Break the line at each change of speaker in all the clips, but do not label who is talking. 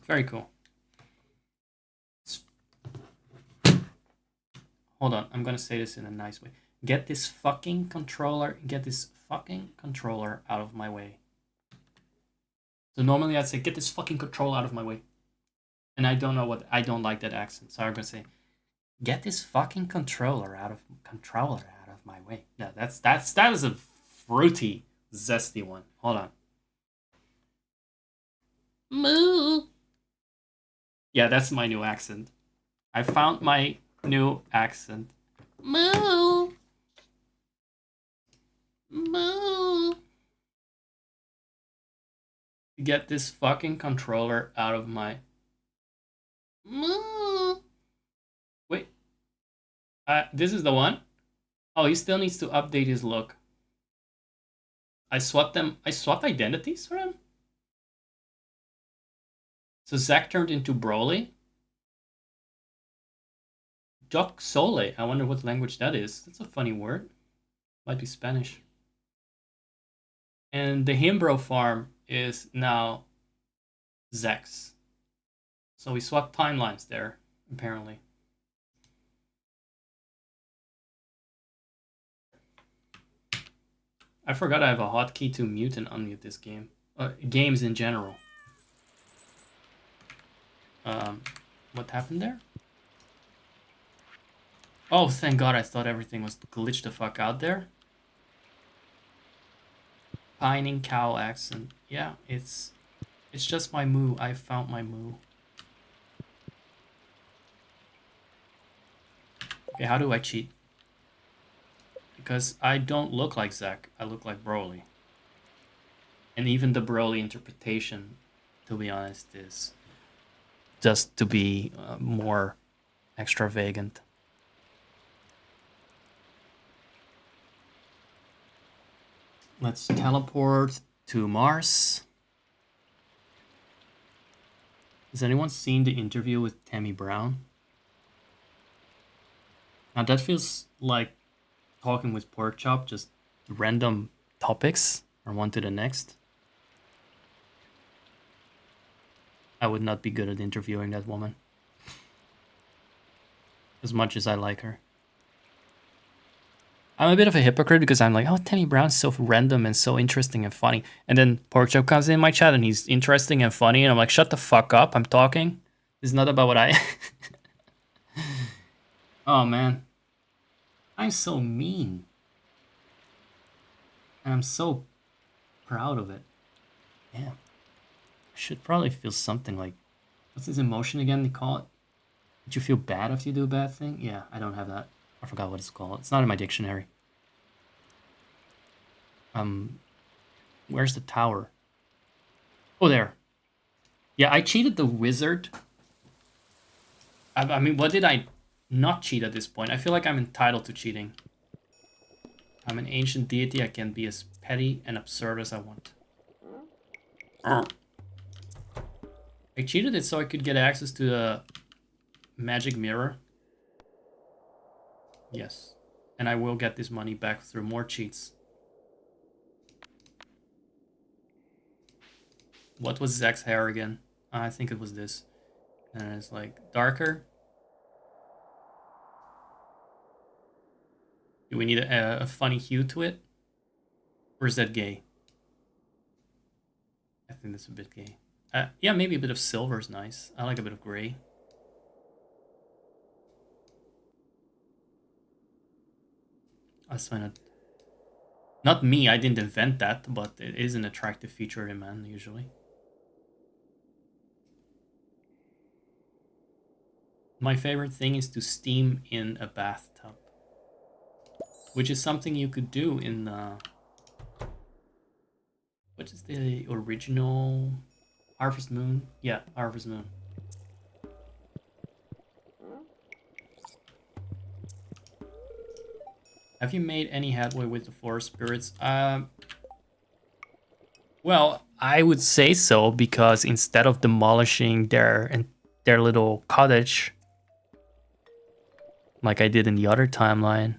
very cool. Hold on, I'm gonna say this in a nice way. Get this fucking controller out of my way. So normally I'd say, get this fucking controller out of my way. And I don't know what, I don't like that accent, so I'm gonna say, get this fucking controller out of my way. Yeah, that is a fruity, zesty one. Hold on. Moo. Yeah, that's my new accent. I found my new accent. Moo. Moo. Get this fucking controller out of my... Moo. Wait. This is the one? Oh, he still needs to update his look. I swapped identities for him? So Zach turned into Broly? Doc Sole. I wonder what language that is. That's a funny word. Might be Spanish. And the Himbro farm is now Zach's. So we swapped timelines there, apparently. I forgot I have a hotkey to mute and unmute this game. Games in general. What happened there? Oh, thank God, I thought everything was glitched the fuck out there. Pining cow accent. Yeah, it's just my moo. I found my moo. Okay, how do I cheat? Because I don't look like Zack. I look like Broly. And even the Broly interpretation, to be honest, is just to be more extravagant. Let's teleport to Mars. Has anyone seen the interview with Tammy Brown? Now that feels like talking with Porkchop, just random topics from one to the next. I would not be good at interviewing that woman. As much as I like her. I'm a bit of a hypocrite because I'm like, oh, Tammy Brown's so random and so interesting and funny. And then Porkchop comes in my chat and he's interesting and funny. And I'm like, shut the fuck up. I'm talking. It's not about what I... Oh, man. I'm so mean. And I'm so proud of it. Yeah. I should probably feel something like... What's this emotion again they call it? Did you feel bad if you do a bad thing? Yeah, I don't have that. I forgot what it's called. It's not in my dictionary. Where's the tower? Oh, there. Yeah, I cheated the wizard. I mean, what did I not cheat at this point? I feel like I'm entitled to cheating. I'm an ancient deity. I can be as petty and absurd as I want. I cheated it so I could get access to the magic mirror. Yes. And I will get this money back through more cheats. What was Zach's hair again? I think it was this. And it's like darker. Do we need a funny hue to it? Or is that gay? I think that's a bit gay. Yeah, maybe a bit of silver is nice. I like a bit of gray. That's fine. Not me, I didn't invent that, but it is an attractive feature in man, usually. My favorite thing is to steam in a bathtub. Which is something you could do in... what is the original... Harvest Moon? Yeah, Harvest Moon. Have you made any headway with the forest spirits? Well, I would say so, because instead of demolishing their little cottage, like I did in the other timeline,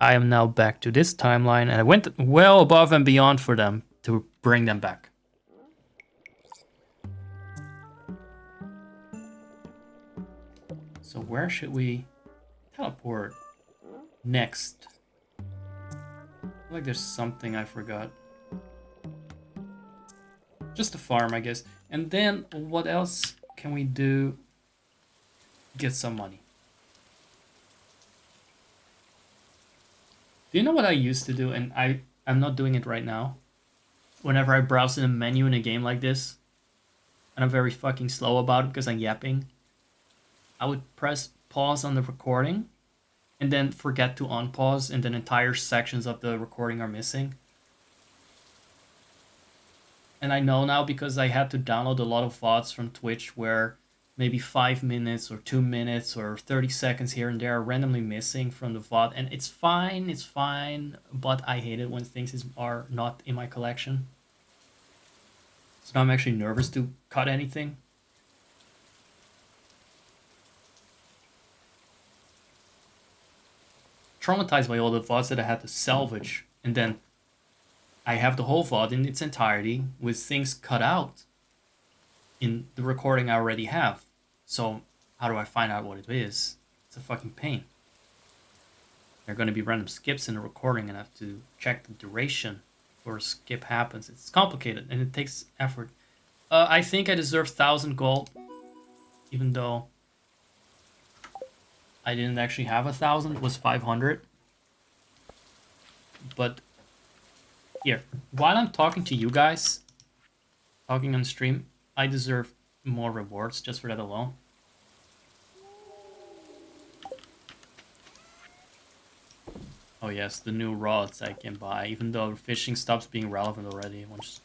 I am now back to this timeline, and I went well above and beyond for them to bring them back. So where should we teleport next? I feel like there's something I forgot. Just a farm, I guess. And then what else can we do? Get some money. Do you know what I used to do? And I'm not doing it right now. Whenever I browse in a menu in a game like this, and I'm very fucking slow about it because I'm yapping, I would press pause on the recording and then forget to unpause, and then entire sections of the recording are missing. And I know now because I had to download a lot of VODs from Twitch where maybe 5 minutes or 2 minutes or 30 seconds here and there are randomly missing from the VOD. And it's fine, but I hate it when things are not in my collection. So now I'm actually nervous to cut anything. Traumatized by all the VODs that I had to salvage, and then I have the whole VOD in its entirety with things cut out in the recording I already have. So how do I find out what it is? It's a fucking pain. There are going to be random skips in the recording and I have to check the duration before a skip happens. It's complicated and it takes effort. I think I deserve 1,000 gold, even though I didn't actually have 1,000. It was 500. But here, while I'm talking to you guys, talking on stream, I deserve more rewards just for that alone. Oh yes, the new rods I can buy, even though fishing stops being relevant already. Once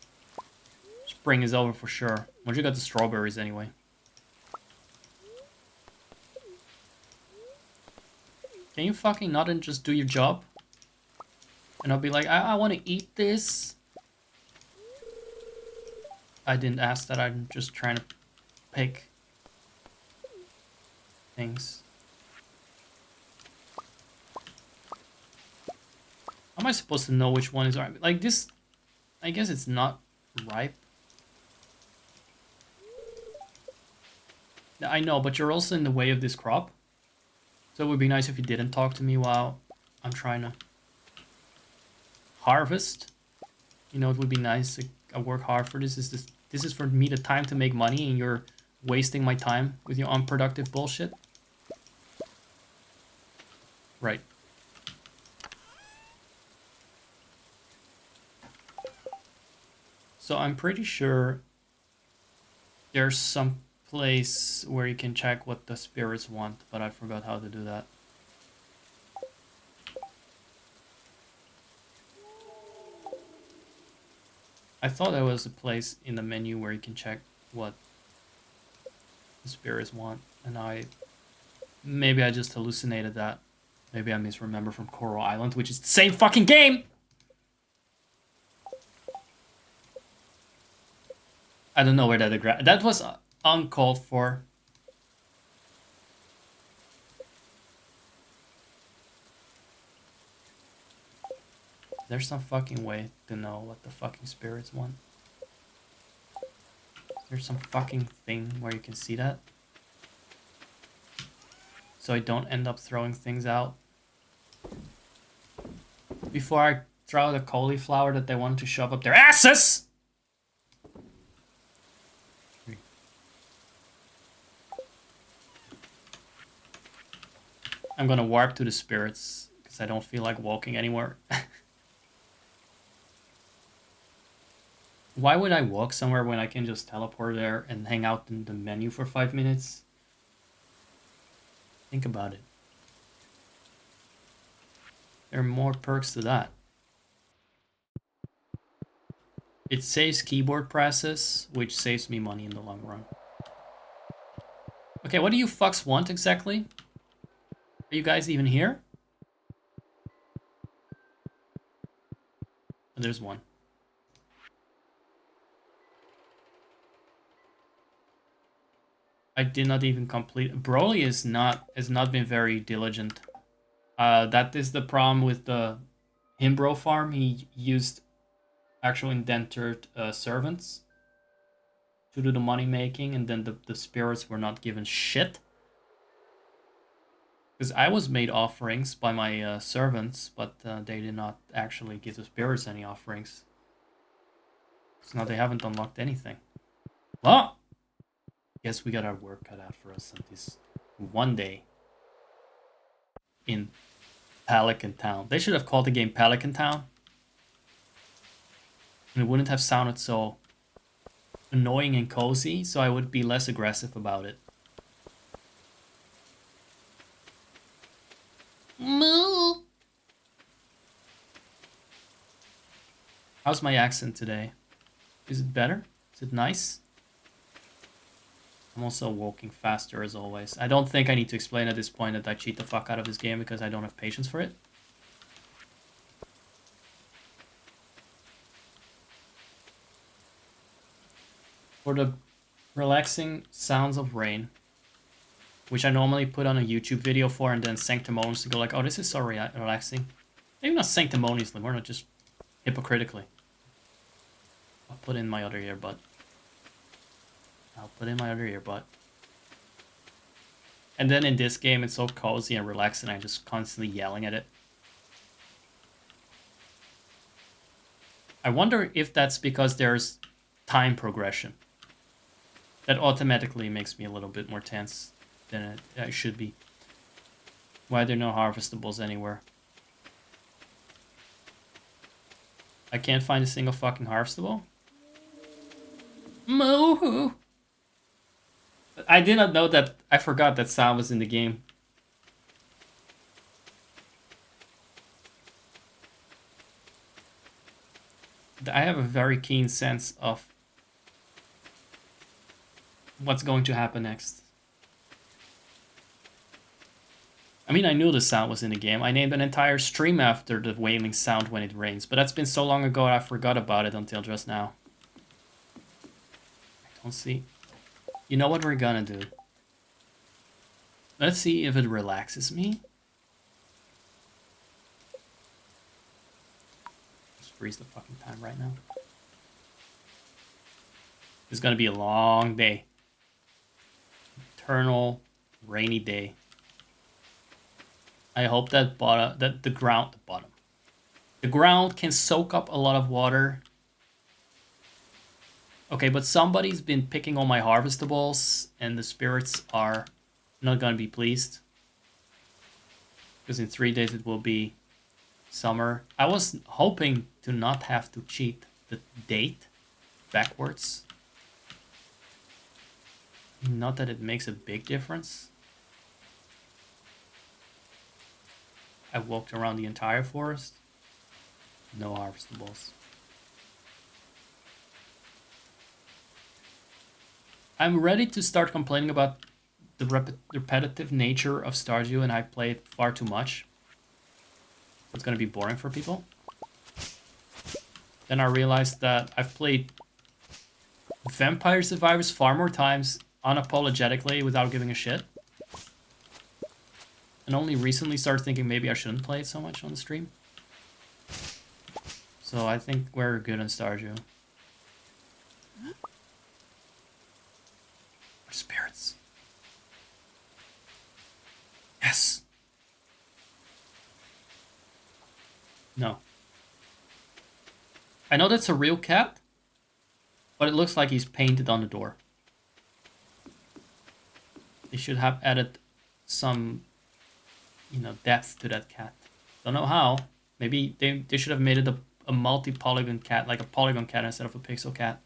spring is over for sure. Once you got the strawberries anyway. Can you fucking not and just do your job? And I'll be like, I want to eat this. I didn't ask that, I'm just trying to pick things. How am I supposed to know which one is ripe? Like this, I guess it's not ripe. I know, but you're also in the way of this crop. So it would be nice if you didn't talk to me while I'm trying to harvest. You know, it would be nice. I work hard for this. This is for me the time to make money, and you're wasting my time with your unproductive bullshit. Right. So I'm pretty sure there's some place where you can check what the spirits want, but I forgot how to do that. I thought there was a place in the menu where you can check what the spirits want, and maybe I just hallucinated that. Maybe I misremember from Coral Island, which is the same fucking game! I don't know where that was uncalled for. There's some fucking way to know what the fucking spirits want. There's some fucking thing where you can see that. So I don't end up throwing things out. Before I throw the cauliflower that they want to shove up their asses! I'm gonna warp to the spirits, because I don't feel like walking anymore. Why would I walk somewhere when I can just teleport there and hang out in the menu for 5 minutes? Think about it. There are more perks to that. It saves keyboard presses, which saves me money in the long run. Okay, what do you fucks want exactly? Are you guys even here? Oh, there's one. I did not even complete. Broly has not been very diligent. That is the problem with the Himbro farm. He used actual indentured servants to do the money making, and then the spirits were not given shit. Because I was made offerings by my servants, but they did not actually give the spirits any offerings. So now they haven't unlocked anything. Well, guess we got our work cut out for us on this one day in Pelican Town. They should have called the game Pelican Town. And it wouldn't have sounded so annoying and cozy, so I would be less aggressive about it. Moo! How's my accent today? Is it better? Is it nice? I'm also walking faster as always. I don't think I need to explain at this point that I cheat the fuck out of this game because I don't have patience for it. For the relaxing sounds of rain, which I normally put on a YouTube video for and then sanctimoniously go like, oh, this is so relaxing. Maybe not sanctimoniously, more not just hypocritically. I'll put in my other earbud. And then in this game, it's so cozy and relaxing, I'm just constantly yelling at it. I wonder if that's because there's time progression. That automatically makes me a little bit more tense than it should be. Why are there no harvestables anywhere? I can't find a single fucking harvestable? Moo! I did not know that. I forgot that sound was in the game. I have a very keen sense of what's going to happen next. I mean, I knew the sound was in the game. I named an entire stream after the wailing sound when it rains, but that's been so long ago I forgot about it until just now. I don't see. You know what we're gonna do? Let's see if it relaxes me. Just freeze the fucking time right now. It's gonna be a long day. Eternal rainy day. I hope that the ground can soak up a lot of water. Okay, but somebody's been picking all my harvestables, and the spirits are not gonna be pleased. Because in 3 days it will be summer. I was hoping to not have to cheat the date backwards. Not that it makes a big difference. I walked around the entire forest. No harvestables. I'm ready to start complaining about the repetitive nature of Stardew, and I play it far too much. It's gonna be boring for people. Then I realized that I've played Vampire Survivors far more times unapologetically without giving a shit. And only recently started thinking maybe I shouldn't play it so much on the stream. So I think we're good on Stardew. Our spirits. Yes. No. I know that's a real cat, but it looks like he's painted on the door. They should have added some, depth to that cat. Don't know how. Maybe they should have made it a multi-polygon cat, like a polygon cat instead of a pixel cat.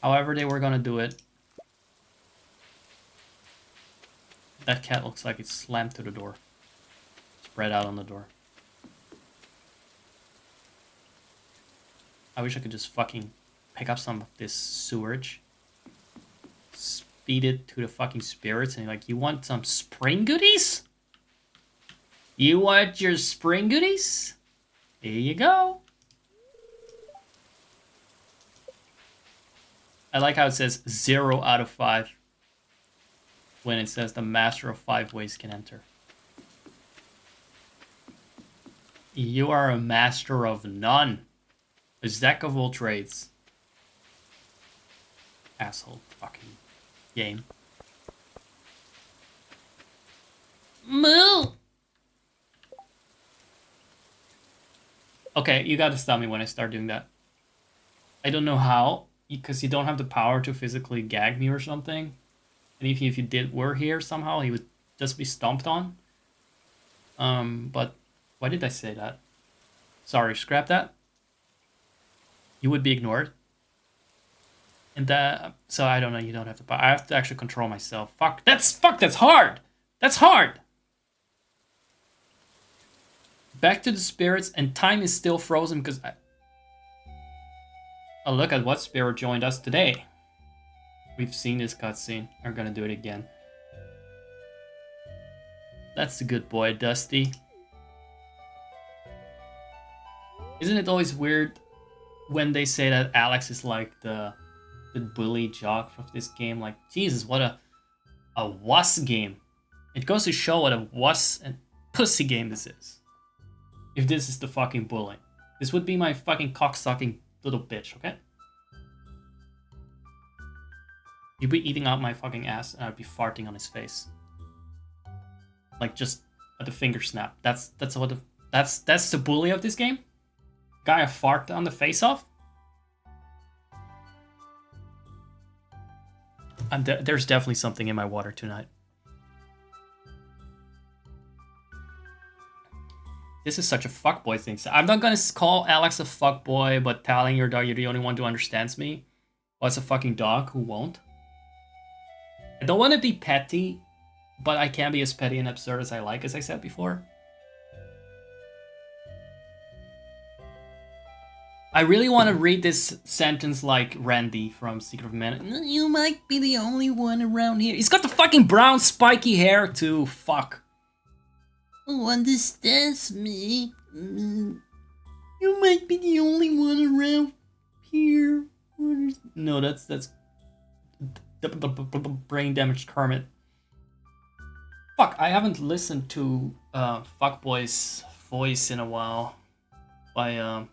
However they were gonna do it. That cat looks like it's slammed to the door. Spread out on the door. I wish I could just fucking pick up some of this sewage. Feed it to the fucking spirits and like, you want some spring goodies? You want your spring goodies? Here you go. I like how it says 0 out of 5 when it says the master of 5 ways can enter. You are a master of none. A jack of all trades. Asshole fucking game. Moo! Okay, you gotta stop me when I start doing that. I don't know how, because you don't have the power to physically gag me or something. And even if you were here somehow, he would just be stomped on. But why did I say that? Sorry, scrap that. You would be ignored. And that, so I don't know, you don't have to, I have to actually control myself. That's hard! That's hard! Back to the spirits, and time is still frozen because oh, look at what spirit joined us today. We've seen this cutscene. We're gonna do it again. That's the good boy, Dusty. Isn't it always weird when they say that Alex is like the bully jock of this game? Like, Jesus, what a wuss game. It goes to show what a wuss and pussy game this is. If this is the fucking bully. This would be my fucking cocksucking little bitch, okay? You'd be eating out my fucking ass and I'd be farting on his face. Like, just at the finger snap. That's the bully of this game? Guy I fart on the face of? There's definitely something in my water tonight. This is such a fuckboy thing. So I'm not gonna call Alex a fuckboy, but telling your dog you're the only one who understands me. Well, it's a fucking dog who won't. I don't want to be petty, but I can be as petty and absurd as I like, as I said before. I really want to read this sentence like Randy from Secret of Man. You might be the only one around here. He's got the fucking brown spiky hair too. Fuck. Who understands me? You might be the only one around here. No, that's brain damaged Kermit. Fuck, I haven't listened to Fuckboy's voice in a while by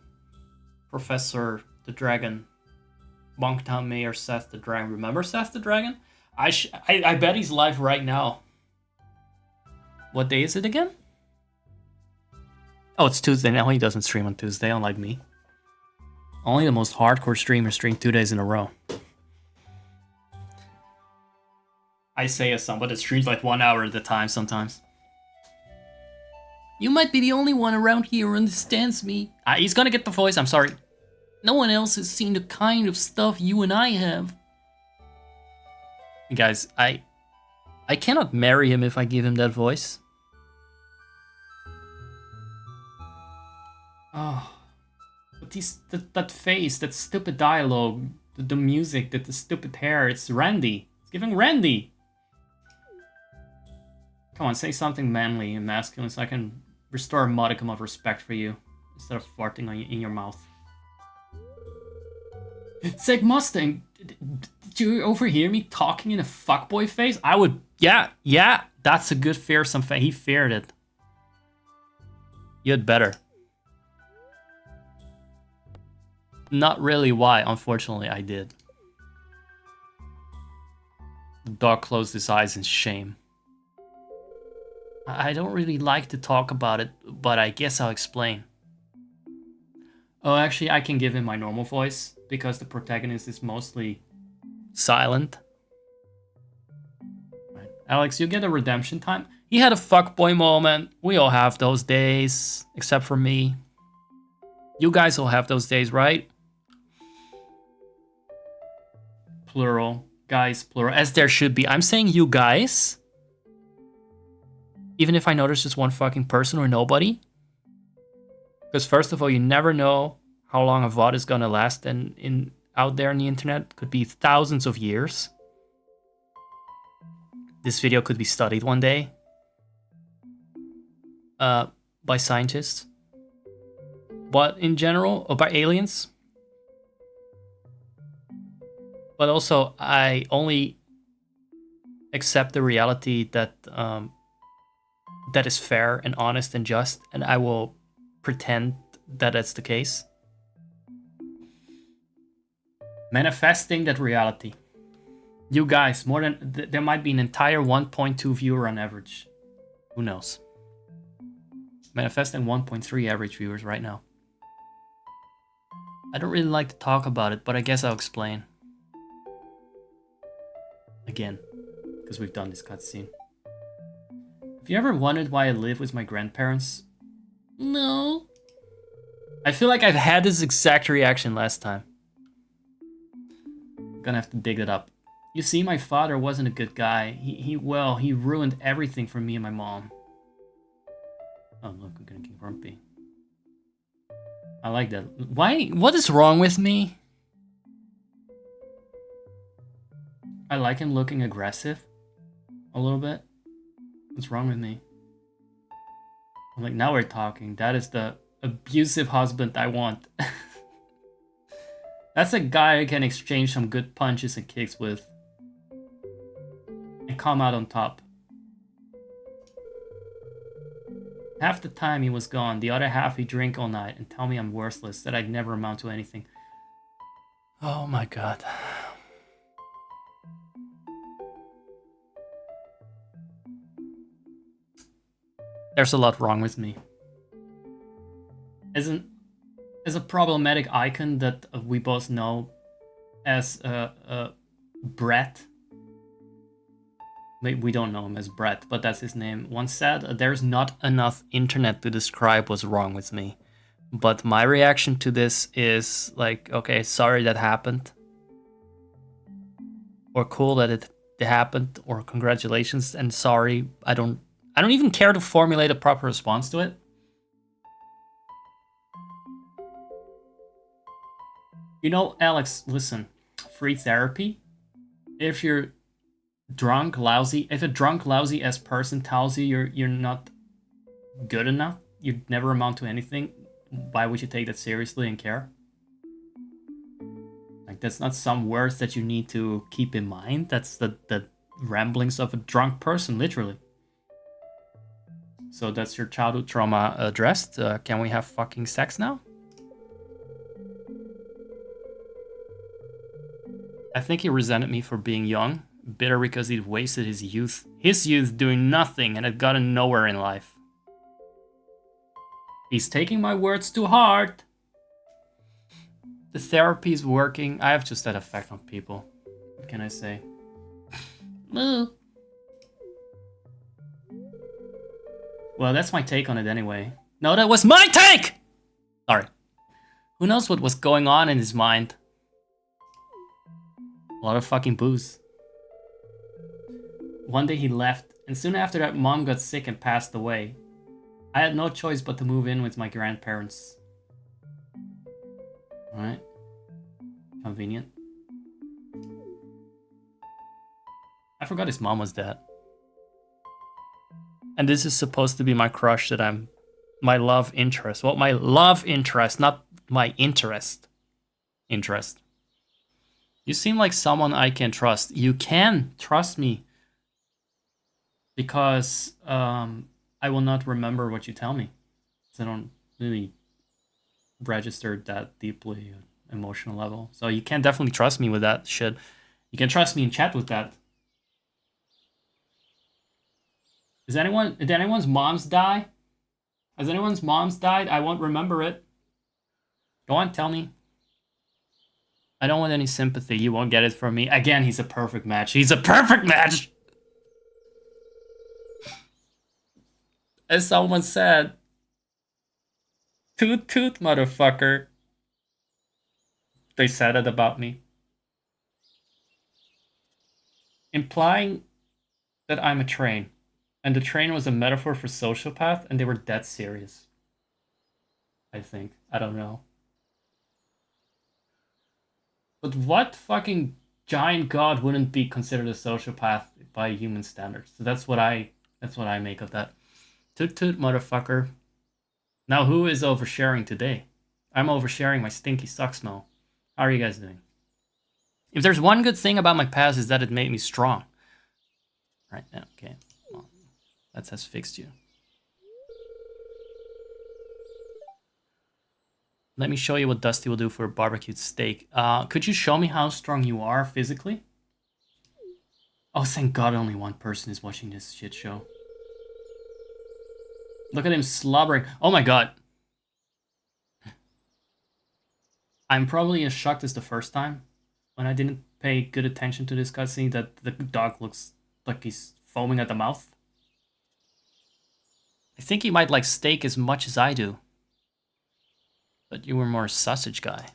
Professor the Dragon, Monktown Mayor Seth the Dragon. Remember Seth the Dragon? I bet he's live right now. What day is it again? Oh, it's Tuesday now. He doesn't stream on Tuesday, unlike me. Only the most hardcore streamers stream 2 days in a row. I say as someone that streams like 1 hour at a time sometimes. You might be the only one around here who understands me. He's gonna get the voice, I'm sorry. No one else has seen the kind of stuff you and I have. Guys, I cannot marry him if I give him that voice. Oh, but that face, that stupid dialogue, the music, the stupid hair, it's Randy. It's giving Randy. Come on, say something manly and masculine so I can restore a modicum of respect for you instead of farting on you, in your mouth. Zeg Mustang, did you overhear me talking in a fuckboy face? I would, yeah, that's a good fearsome face. He feared it. You had better. Not really why, unfortunately I did. The dog closed his eyes in shame. I don't really like to talk about it, but I guess I'll explain. Oh, actually, I can give him my normal voice, because the protagonist is mostly silent. Right. Alex, you get a redemption time. He had a fuckboy moment. We all have those days, except for me. You guys all have those days, right? Plural. Guys, plural. As there should be. I'm saying you guys. Even if I know there's just one fucking person or nobody. Because first of all, you never know how long a VOD is gonna last, and out there on the internet could be thousands of years. This video could be studied one day by scientists, but in general, or by aliens. But also, I only accept the reality that that is fair and honest and just, and I will pretend that that's the case. Manifesting that reality. You guys, more than there might be an entire 1.2 viewer on average Who knows? Manifesting 1.3 average viewers right now. I don't really like to talk about it, but I guess I'll explain. Again, because we've done this cutscene. Have you ever wondered why I live with my grandparents? No. I feel like I've had this exact reaction last time. I'm gonna have to dig it up. You see, my father wasn't a good guy. He ruined everything for me and my mom. Oh look, I'm gonna get grumpy. I like that. Why? What is wrong with me? I like him looking aggressive. A little bit. What's wrong with me? I'm like, now we're talking. That is the abusive husband I want. That's a guy I can exchange some good punches and kicks with. And come out on top. Half the time he was gone, the other half he'd drink all night and tell me I'm worthless, that I'd never amount to anything. Oh my god. There's a lot wrong with me. As a problematic icon that we both know as Brett. We don't know him as Brett, but that's his name. Once said, there's not enough internet to describe what's wrong with me. But my reaction to this is like, okay, sorry that happened. Or cool that it happened, or congratulations and sorry. I don't even care to formulate a proper response to it. You know, Alex, listen, free therapy. If you're drunk, lousy, if a drunk, lousy ass person tells you you're not good enough, you'd never amount to anything, why would you take that seriously and care? Like, that's not some words that you need to keep in mind. That's the ramblings of a drunk person, literally. So that's your childhood trauma addressed. Can we have fucking sex now? I think he resented me for being young, bitter because he'd wasted his youth doing nothing and had gotten nowhere in life. He's taking my words too hard. The therapy's working. I have just that effect on people. What can I say? Well, that's my take on it anyway. No, that was my take! Sorry. Who knows what was going on in his mind? A lot of fucking booze. One day he left, and soon after that, Mom got sick and passed away. I had no choice but to move in with my grandparents. Alright. Convenient. I forgot his mom was dead. And this is supposed to be my crush that my love interest. Well, my love interest, not my interest. Interest. You seem like someone I can trust. You can trust me. Because I will not remember what you tell me. So I don't really register that deeply emotional level. So you can definitely trust me with that shit. You can trust me in chat with that. Did anyone's moms die? Has anyone's moms died? I won't remember it. Go on, tell me. I don't want any sympathy. You won't get it from me. Again, he's a perfect match. He's a perfect match! As someone said, toot toot, motherfucker. They said it about me. Implying that I'm a train. And the train was a metaphor for sociopath, and they were dead serious. I think. I don't know. But what fucking giant god wouldn't be considered a sociopath by human standards? So that's what I make of that. Toot toot, motherfucker. Now who is oversharing today? I'm oversharing my stinky sock smell. How are you guys doing? If there's one good thing about my past is that it made me strong. Right now, okay. Well, that has fixed you. Let me show you what Dusty will do for a barbecued steak. Could you show me how strong you are physically? Oh, thank God only one person is watching this shit show. Look at him slobbering. Oh my god. I'm probably as shocked as the first time when I didn't pay good attention to this cutscene that the dog looks like he's foaming at the mouth. I think he might like steak as much as I do. But you were more a sausage guy.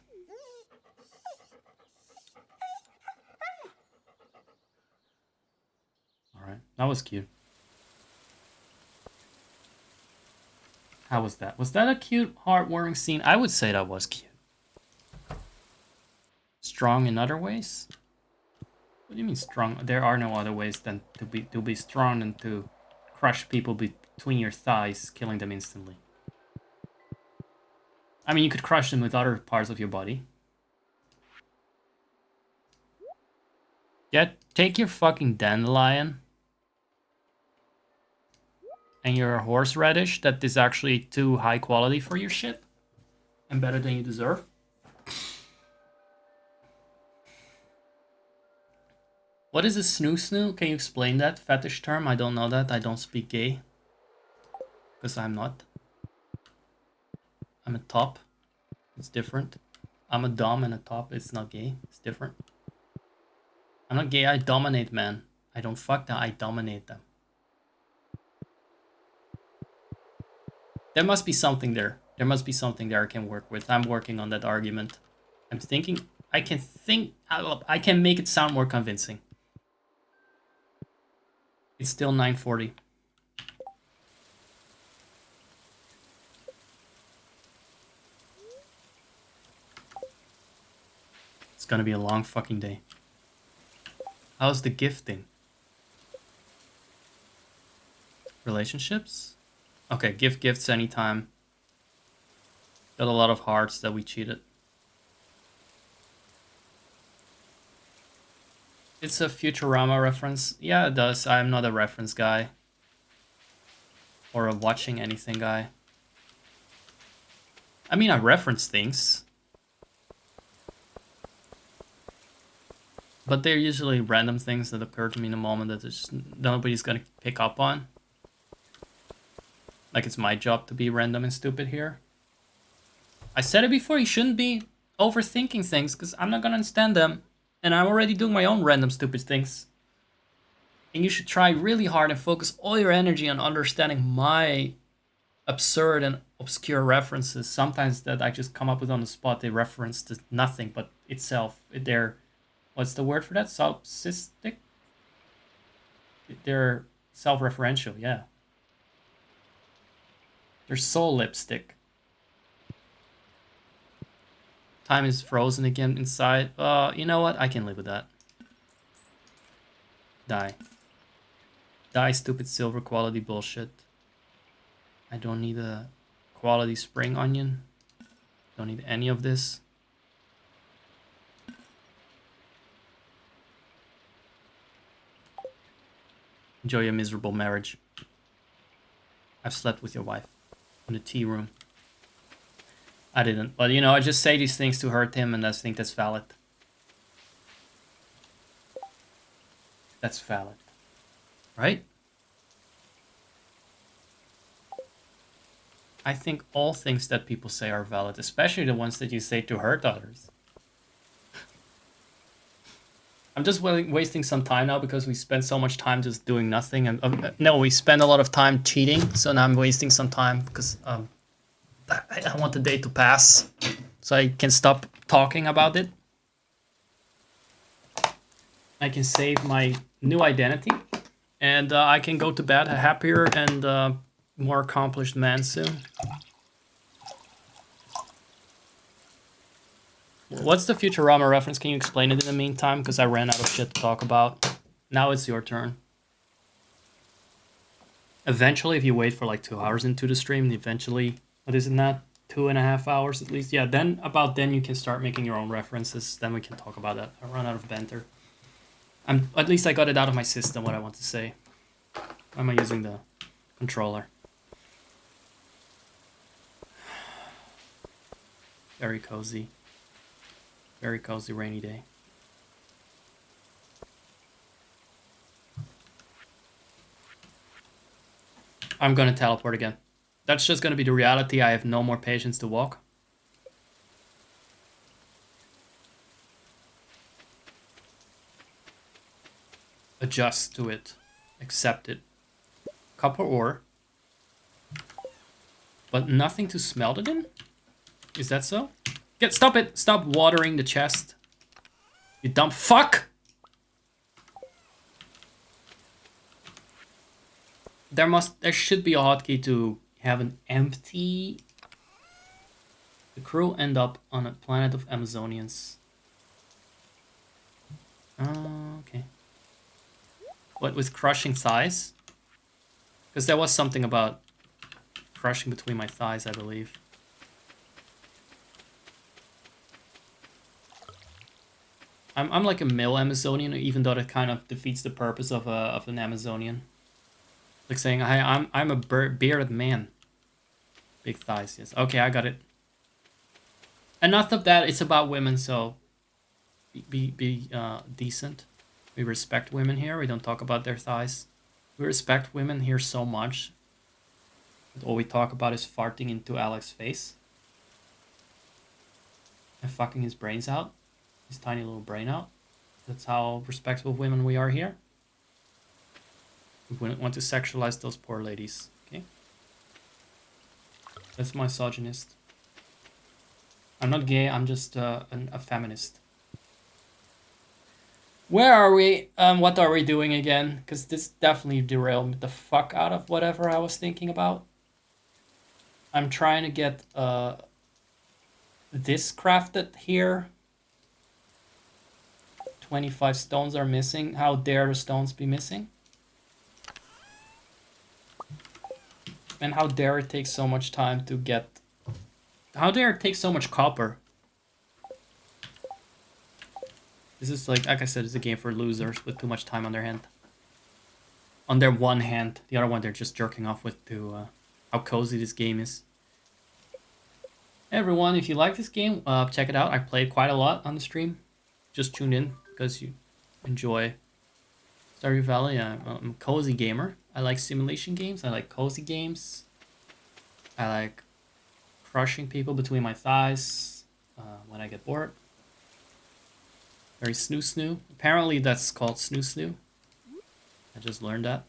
Alright, that was cute. How was that? Was that a cute, heartwarming scene? I would say that was cute. Strong in other ways? What do you mean strong? There are no other ways than to be strong and to crush people between your thighs, killing them instantly. I mean, you could crush them with other parts of your body. Take your fucking dandelion and your horseradish that is actually too high quality for your shit and better than you deserve. What is a snoo snoo? Can you explain that fetish term? I don't know that. I don't speak gay. Because I'm not. I'm a top. It's different. I'm a dom and a top. It's not gay. It's different. I'm not gay. I dominate men. I don't fuck them. I dominate them. There must be something there. There must be something there I can work with. I'm working on that argument. I'm thinking. I can make it sound more convincing. It's still 9:40. It's gonna be a long fucking day. How's the gifting? Relationships? Okay, give gifts anytime. Got a lot of hearts that we cheated. It's a Futurama reference. Yeah, it does. I'm not a reference guy. Or a watching anything guy. I mean, I reference things. But they're usually random things that occur to me in a moment that just nobody's gonna pick up on. Like it's my job to be random and stupid here. I said it before, you shouldn't be overthinking things because I'm not gonna understand them. And I'm already doing my own random stupid things. And you should try really hard and focus all your energy on understanding my absurd and obscure references. Sometimes that I just come up with on the spot, they reference to nothing but itself. They're, what's the word for that? Solipsistic? They're self-referential, yeah. They're soul lipstick. Time is frozen again inside. You know what? I can live with that. Die. Die, stupid silver quality bullshit. I don't need a quality spring onion. Don't need any of this. Enjoy your miserable marriage. I've slept with your wife in the tea room. I didn't, but you know, I just say these things to hurt him, and I think that's valid. That's valid. Right? I think all things that people say are valid, especially the ones that you say to hurt others. I'm just wasting some time now because we spent so much time just doing nothing. And no, we spent a lot of time cheating, so now I'm wasting some time because I want the day to pass so I can stop talking about it. I can save my new identity, and I can go to bed a happier and more accomplished man soon. What's the Futurama reference? Can you explain it in the meantime? Because I ran out of shit to talk about. Now it's your turn. Eventually, if you wait for like 2 hours into the stream, eventually, what is it now? 2.5 hours at least. Yeah, then about then you can start making your own references. Then we can talk about that. I run out of banter. At least I got it out of my system, what I want to say. Why am I using the controller? Very cozy. Very cozy rainy day. I'm gonna teleport again. That's just gonna be the reality. I have no more patience to walk. Adjust to it. Accept it. Copper ore. But nothing to smelt it in? Is that so? Stop it! Stop watering the chest. You dumb fuck! There should be a hotkey to have an empty... The crew end up on a planet of Amazonians. Okay. What, with crushing thighs? Because there was something about crushing between my thighs, I believe. I'm like a male Amazonian, even though that kind of defeats the purpose of an Amazonian. Like saying, I'm a bearded man. Big thighs, yes. Okay, I got it. Enough of that. It's about women, so be decent. We respect women here. We don't talk about their thighs. We respect women here so much. But all we talk about is farting into Alex's face. And fucking his brains out. His tiny little brain out. That's how respectful of women we are here. We wouldn't want to sexualize those poor ladies. Okay? That's misogynist. I'm not gay, I'm just a feminist. Where are we? What are we doing again? Because this definitely derailed the fuck out of whatever I was thinking about. I'm trying to get this crafted here. 25 stones are missing. How dare the stones be missing? And how dare it take so much time to get... How dare it take so much copper? This is like I said, it's a game for losers with too much time on their hand. On their one hand. The other one they're just jerking off with to how cozy this game is. Hey everyone, if you like this game, check it out. I played quite a lot on the stream. Just tune in because you enjoy Stardew Valley. I'm a cozy gamer. I like simulation games. I like cozy games. I like crushing people between my thighs when I get bored. Very snoo. Apparently that's called snoo. I just learned that.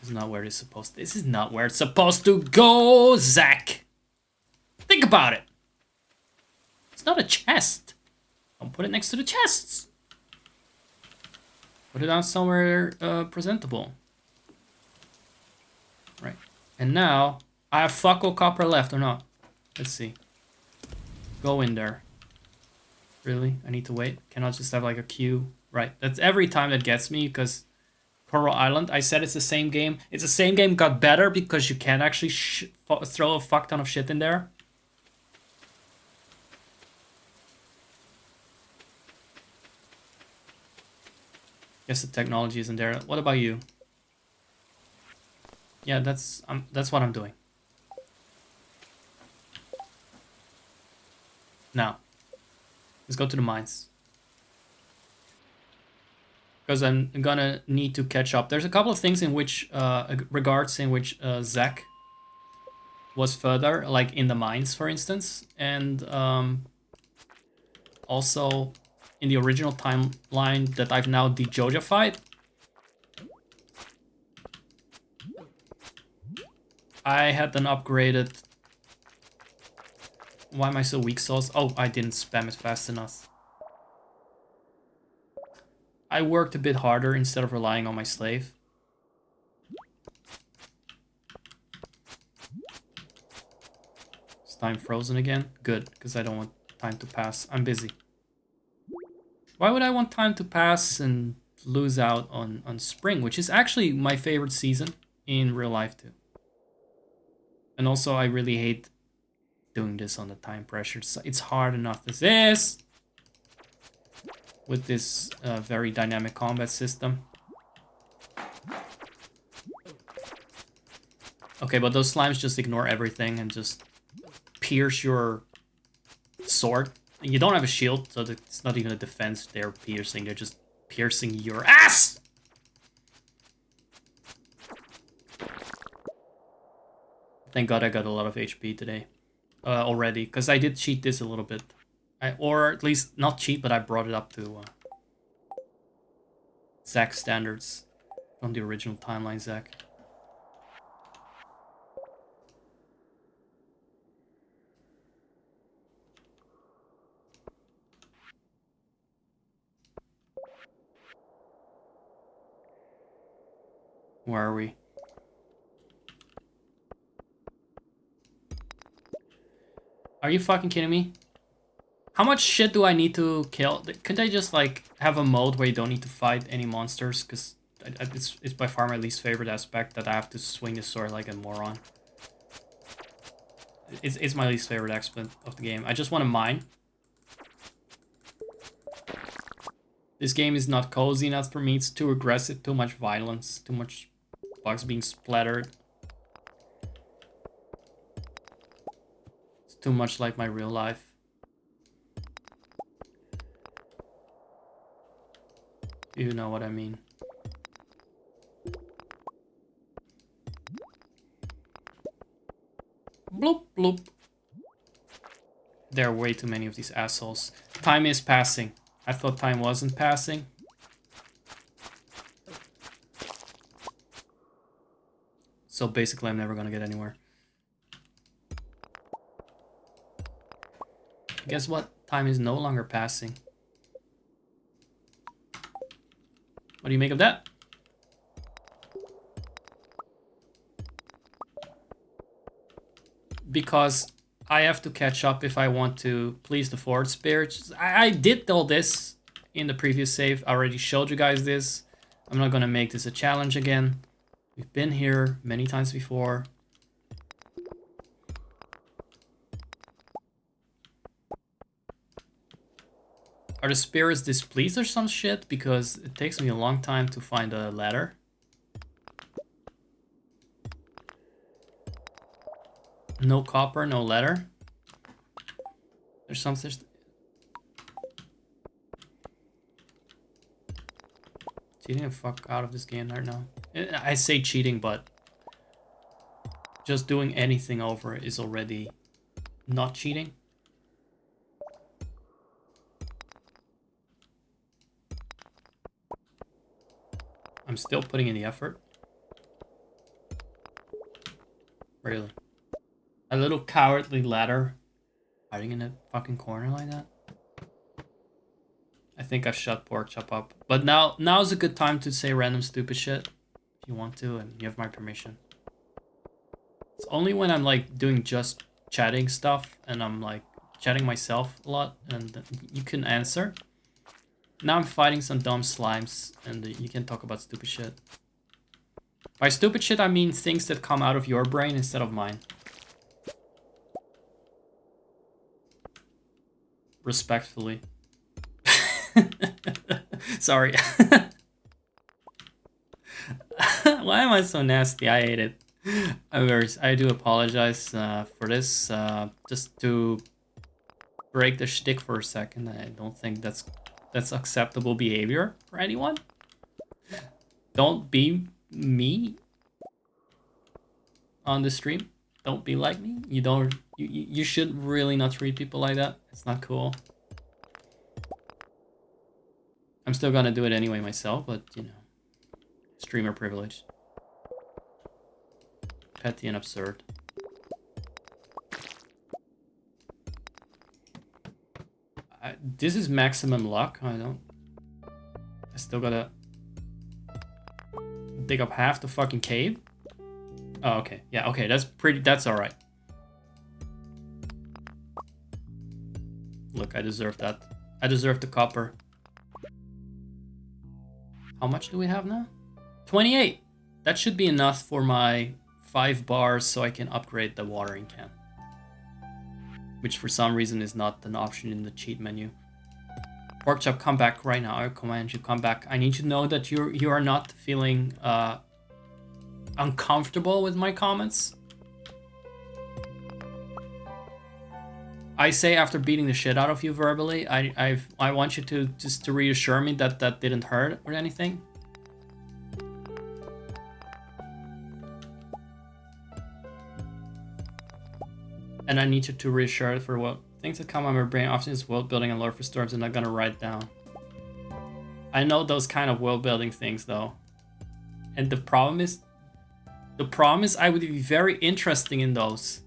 This is not where it's supposed to... This is not where it's supposed to go, Zach! Think about it! It's not a chest. Don't put it next to the chests. Put it on somewhere presentable. Right. And now, I have fuck all copper left or not? Let's see. Go in there. Really? I need to wait? Cannot just have like a queue? Right. That's every time that gets me because Coral Island, I said it's the same game. It's the same game, got better because you can actually throw a fuck ton of shit in there. Guess the technology isn't there. What about you? Yeah, that's what I'm doing. Now, let's go to the mines. Because I'm gonna need to catch up. There's a couple of things in which, regards in which Zach was further, like in the mines, for instance, and also in the original timeline that I've now de-Jojified. I had an upgraded... Why am I so weak sauce? Oh, I didn't spam it fast enough. I worked a bit harder instead of relying on my slave. Is time frozen again? Good, because I don't want time to pass. I'm busy. Why would I want time to pass and lose out on spring, which is actually my favorite season in real life too. And also, I really hate doing this on the time pressure. It's hard enough as is with this very dynamic combat system. Okay, but those slimes just ignore everything and just pierce your sword. And you don't have a shield, so it's not even a defense they're piercing. They're just piercing your ass! Thank God I got a lot of HP today already, because I did cheat this a little bit. Or at least not cheat, but I brought it up to Zach standards from the original timeline, Zach. Where are we? Are you fucking kidding me? How much shit do I need to kill? Couldn't I just like have a mode where you don't need to fight any monsters? Because it's by far my least favorite aspect, that I have to swing the sword like a moron. It's my least favorite aspect of the game. I just want to mine. This game is not cozy enough for me. It's too aggressive, too much violence, too much bugs being splattered. It's too much like my real life. You know what I mean. Bloop, bloop. There are way too many of these assholes. Time is passing. I thought time wasn't passing. So basically I'm never gonna get anywhere. Guess what? Time is no longer passing. What do you make of that? Because I have to catch up if I want to please the forest spirits. I did all this in the previous save. I already showed you guys this. I'm not gonna make this a challenge again. We've been here many times before. Are the spirits displeased or some shit? Because it takes me a long time to find a ladder. No copper, no ladder. There's something. Cheating the fuck out of this game right now. I say cheating, but just doing anything over is already not cheating. I'm still putting in the effort. Really. A little cowardly ladder hiding in a fucking corner like that. I think I've shut pork chop up. But now's a good time to say random stupid shit. If you want to, and you have my permission. It's only when I'm like doing just chatting stuff and I'm like chatting myself a lot and you can answer. Now I'm fighting some dumb slimes and you can talk about stupid shit. By stupid shit I mean things that come out of your brain instead of mine. Respectfully. Sorry. Why am I so nasty? I hate it. I do apologize for this. Just to break the shtick for a second. I don't think that's acceptable behavior for anyone. Don't be me on the stream. Don't be like me. You should really not treat people like that. It's not cool. I'm still gonna do it anyway myself, but you know, streamer privilege. Petty and absurd. This is maximum luck. I still gotta dig up half the fucking cave. Oh, okay. Yeah, okay. That's alright. Look, I deserve that. I deserve the copper. How much do we have now? 28! That should be enough for my 5 bars so I can upgrade the watering can. Which for some reason is not an option in the cheat menu. Pork chop, come back right now. I command you, come back. I need to know that you are not feeling uncomfortable with my comments. I say after beating the shit out of you verbally, I want you to just to reassure me that that didn't hurt or anything. And I need you to reassure it for what things that come on my brain often is world building and lore for storms I'm not gonna write down. I know those kind of world building things though. And the problem is I would be very interesting in those.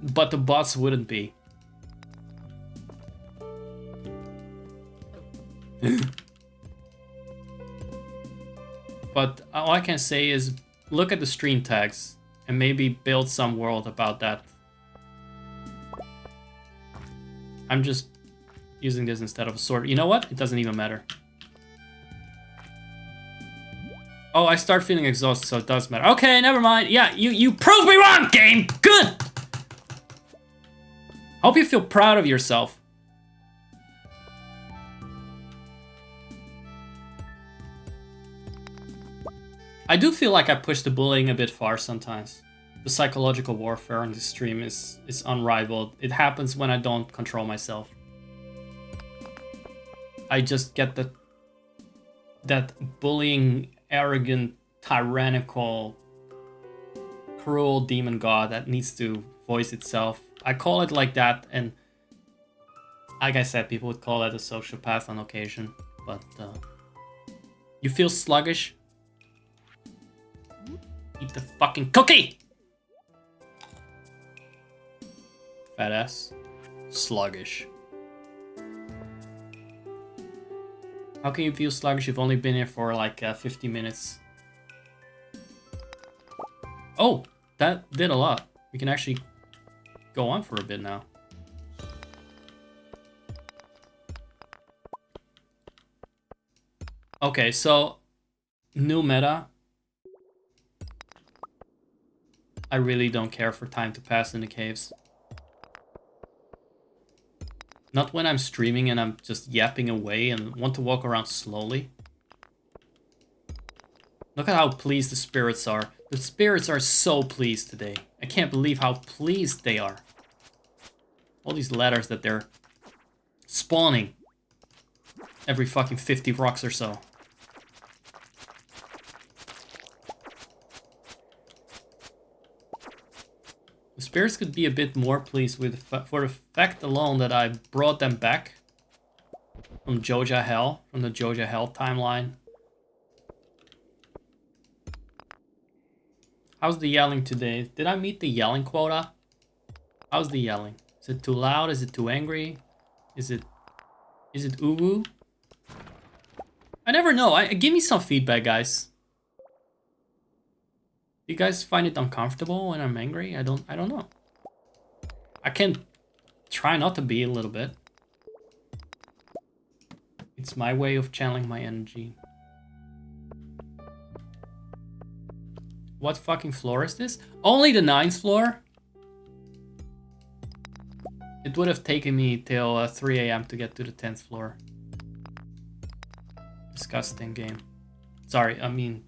But the bots wouldn't be. But all I can say is look at the stream tags and maybe build some world about that. I'm just using this instead of a sword. You know what? It doesn't even matter. Oh, I start feeling exhausted, so it does matter. Okay, never mind. Yeah, you proved me wrong, game! Good! Hope you feel proud of yourself. I do feel like I push the bullying a bit far sometimes. The psychological warfare on this stream is unrivaled. It happens when I don't control myself. I just get that bullying, arrogant, tyrannical, cruel demon god that needs to voice itself. I call it like that, and like I said, people would call it a sociopath on occasion. But you feel sluggish? Eat the fucking cookie! Fat ass. Sluggish. How can you feel sluggish? You've only been here for like 50 minutes. Oh, that did a lot. We can actually go on for a bit now. Okay, so new meta. I really don't care for time to pass in the caves. Not when I'm streaming and I'm just yapping away and want to walk around slowly. Look at how pleased the spirits are. The spirits are so pleased today. I can't believe how pleased they are. All these letters that they're spawning every fucking 50 rocks or so. The spirits could be a bit more pleased with for the fact alone that I brought them back from Joja Hell, from the Joja Hell timeline. How's the yelling today? Did I meet the yelling quota? How's the yelling? Is it too loud? Is it too angry? Is it uwu? I never know. Give me some feedback, guys. You guys find it uncomfortable when I'm angry? I don't know. I can try not to be a little bit. It's my way of channeling my energy. What fucking floor is this? Only the 9th floor? It would have taken me till 3 AM to get to the 10th floor. Disgusting game. Sorry, I mean,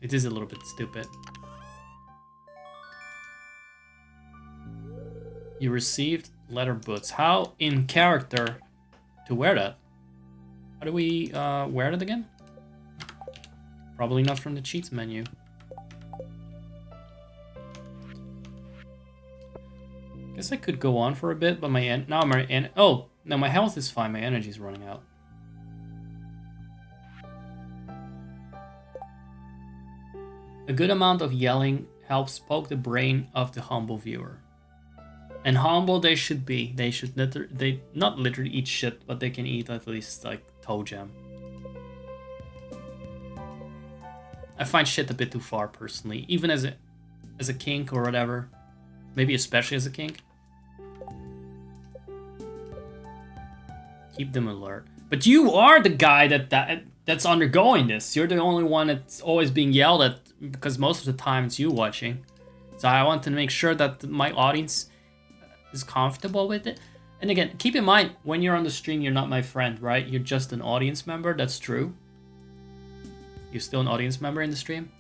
it is a little bit stupid. You received leather boots. How in character to wear that? How do we wear that again? Probably not from the cheats menu. Guess I could go on for a bit, but my health is fine. My energy is running out. A good amount of yelling helps poke the brain of the humble viewer. And humble they should be. They should not literally eat shit, but they can eat at least like toe jam. I find shit a bit too far personally, even as a kink or whatever. Maybe especially as a kink. Keep them alert. But you are the guy that's undergoing this. You're the only one that's always being yelled at because most of the time it's you watching. So I want to make sure that my audience is comfortable with it. And again, keep in mind, when you're on the stream, you're not my friend, right? You're just an audience member. That's true. You're still an audience member in the stream.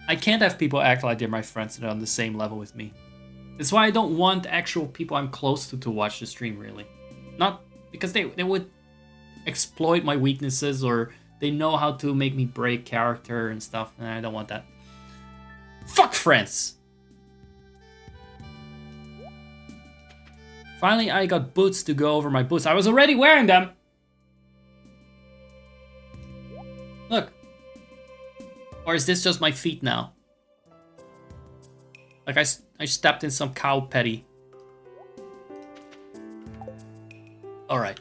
I can't have people act like they're my friends that are on the same level with me. That's why I don't want actual people I'm close to watch the stream, really. Not because they would exploit my weaknesses or they know how to make me break character and stuff, and I don't want that. Fuck friends! Finally, I got boots to go over my boots. I was already wearing them! Look. Or is this just my feet now? Like I stepped in some cow patty. Alright.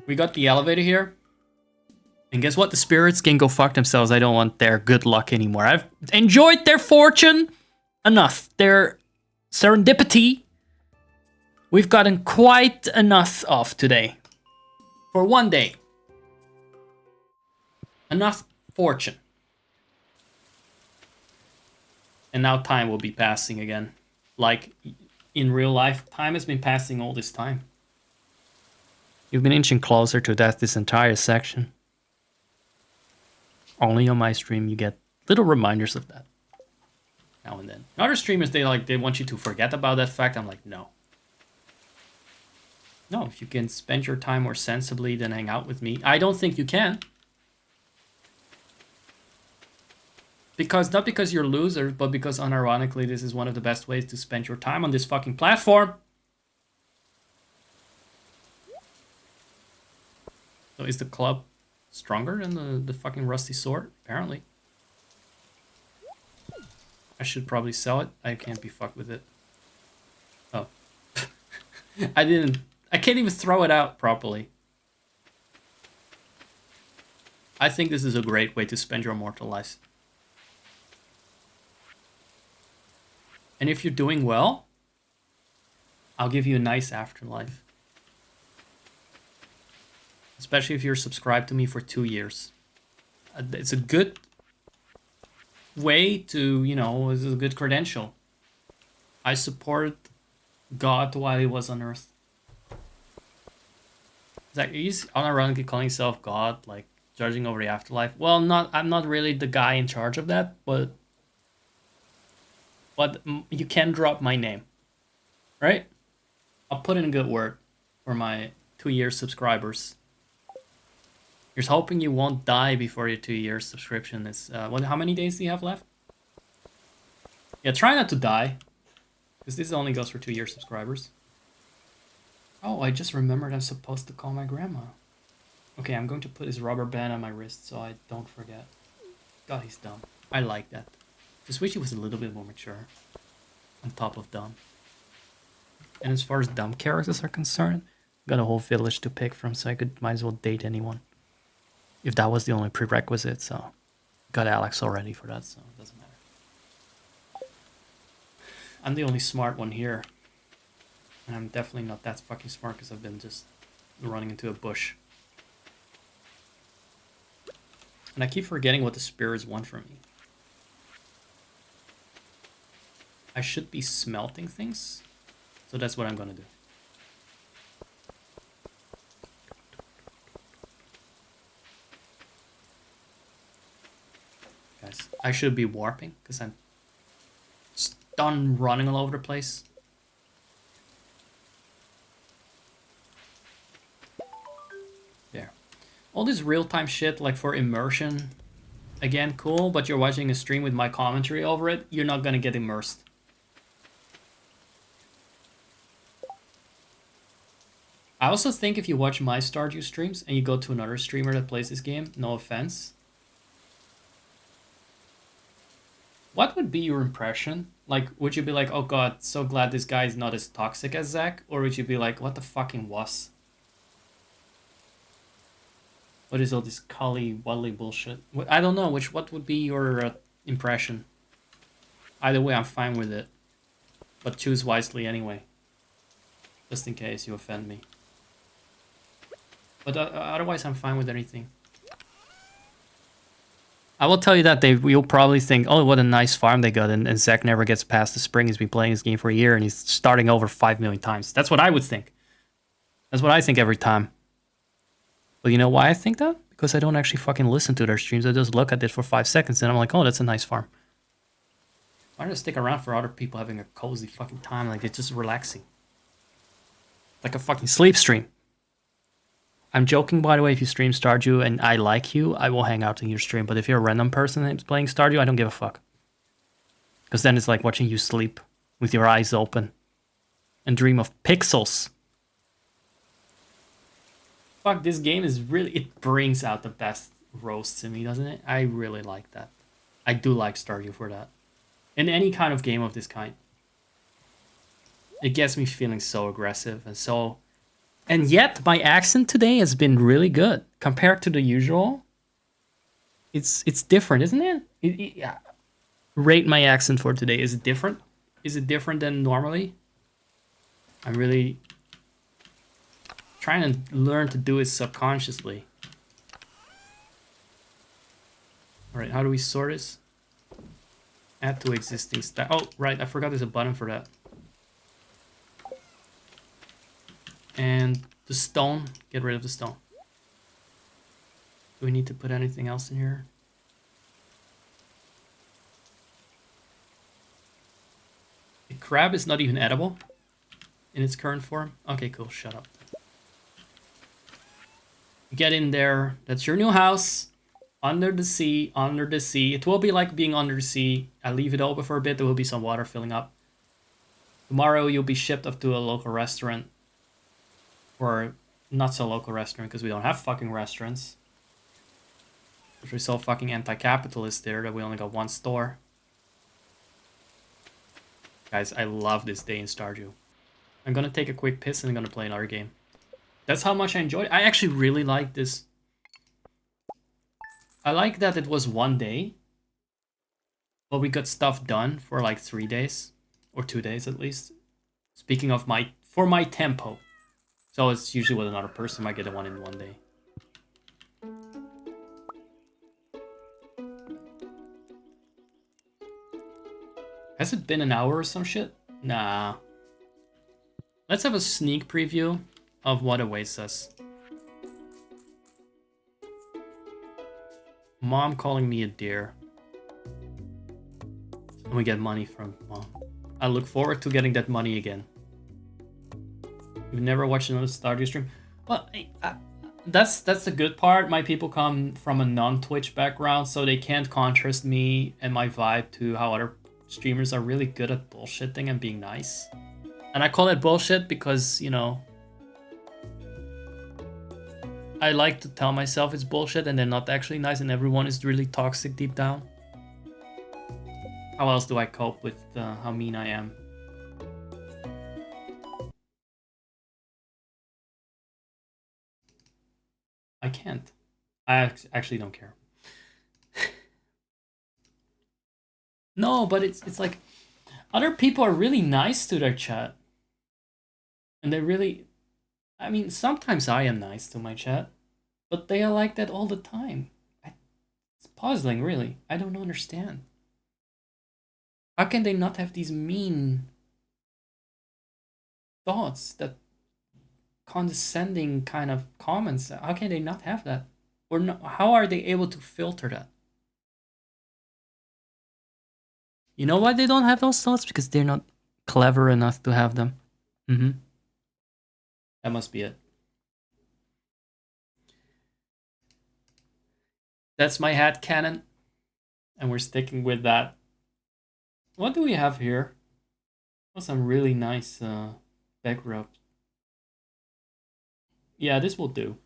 We got the elevator here. And guess what? The spirits can go fuck themselves. I don't want their good luck anymore. I've enjoyed their fortune enough. Their serendipity. We've gotten quite enough of today. For one day. Enough fortune. And now time will be passing again. Like, in real life, time has been passing all this time. You've been inching closer to death this entire section. Only on my stream you get little reminders of that. Now and then. Other streamers, they want you to forget about that fact. I'm like, no. No, if you can spend your time more sensibly than hang out with me. I don't think you can. Not because you're losers, but because unironically this is one of the best ways to spend your time on this fucking platform. So is the club stronger than the fucking rusty sword? Apparently. I should probably sell it. I can't be fucked with it. Oh. I can't even throw it out properly. I think this is a great way to spend your mortal life. And if you're doing well, I'll give you a nice afterlife. Especially if you're subscribed to me for 2 years. It's a good way to, you know, it's a good credential. I support God while he was on earth. It's like, he's unironically calling himself God, like judging over the afterlife. Well, I'm not really the guy in charge of that, but you can drop my name, right? I'll put in a good word for my 2-year subscribers. Here's hoping you won't die before your 2-year subscription is. How many days do you have left? Yeah, try not to die, because this only goes for 2-year subscribers. Oh, I just remembered I'm supposed to call my grandma. Okay, I'm going to put his rubber band on my wrist so I don't forget. God, he's dumb. I like that. Just wish he was a little bit more mature. On top of dumb. And as far as dumb characters are concerned, got a whole village to pick from, so I might as well date anyone. If that was the only prerequisite, so got Alex already for that, so it doesn't matter. I'm the only smart one here. And I'm definitely not that fucking smart because I've been just running into a bush. And I keep forgetting what the spirits want from me. I should be smelting things, so that's what I'm gonna do. Guys, I should be warping because I'm just done running all over the place. There. All this real-time shit, like for immersion, again, cool, but you're watching a stream with my commentary over it, you're not gonna get immersed. I also think if you watch my Stardew streams and you go to another streamer that plays this game, no offense, what would be your impression? Like, would you be like, oh god, so glad this guy is not as toxic as Zach? Or would you be like, what the fucking wuss? What is all this Cully-Wudley bullshit? I don't know, what would be your impression? Either way, I'm fine with it. But choose wisely anyway. Just in case you offend me. But otherwise, I'm fine with anything. I will tell you that you'll probably think, oh, what a nice farm they got, and Zach never gets past the spring. He's been playing this game for a year, and he's starting over 5 million times. That's what I would think. That's what I think every time. But you know why I think that? Because I don't actually fucking listen to their streams. I just look at it for 5 seconds, and I'm like, oh, that's a nice farm. Why don't I stick around for other people having a cozy fucking time? Like, it's just relaxing. Like a fucking sleep stream. I'm joking, by the way. If you stream Stardew and I like you, I will hang out in your stream. But if you're a random person that's playing Stardew, I don't give a fuck. Because then it's like watching you sleep with your eyes open and dream of pixels. Fuck, this game is really... It brings out the best roasts in me, doesn't it? I really like that. I do like Stardew for that. In any kind of game of this kind. It gets me feeling so aggressive and so... And yet, my accent today has been really good. Compared to the usual. It's different, isn't it? Yeah. Rate my accent for today. Is it different? Is it different than normally? I'm really trying to learn to do it subconsciously. Alright, how do we sort this? Add to existing stack. Oh, right, I forgot there's a button for that. And the stone. Get rid of the stone. Do we need to put anything else in here? The crab is not even edible in its current form. Okay, cool. Shut up. Get in there. That's your new house. Under the sea. Under the sea. It will be like being under the sea. I leave it open for a bit. There will be some water filling up. Tomorrow you'll be shipped up to a local restaurant. Or not so local restaurant because we don't have fucking restaurants. Because we're so fucking anti-capitalist there that we only got one store. Guys, I love this day in Stardew. I'm gonna take a quick piss and I'm gonna play another game. That's how much I enjoyed it. I actually really like this. I like that it was one day. But we got stuff done for like 3 days. Or 2 days at least. Speaking of for my tempo. So it's usually with another person. I get it one in one day. Has it been an hour or some shit? Nah. Let's have a sneak preview of what awaits us. Mom calling me a deer. And we get money from Mom. I look forward to getting that money again. You've never watched another Stardew stream? Well, that's the good part. My people come from a non-Twitch background, so they can't contrast me and my vibe to how other streamers are really good at bullshitting and being nice. And I call it bullshit because, you know, I like to tell myself it's bullshit and they're not actually nice and everyone is really toxic deep down. How else do I cope with how mean I am? I can't. I actually don't care. No, but it's like other people are really nice to their chat. And they really... I mean, sometimes I am nice to my chat. But they are like that all the time. It's puzzling, really. I don't understand. How can they not have these mean thoughts, that condescending kind of comments? How can they not have that? Or no, how are they able to filter that? You know why they don't have those thoughts? Because they're not clever enough to have them. That must be it. That's my head canon. And we're sticking with that. What do we have here? Oh, some really nice backdrop. Yeah, this will do.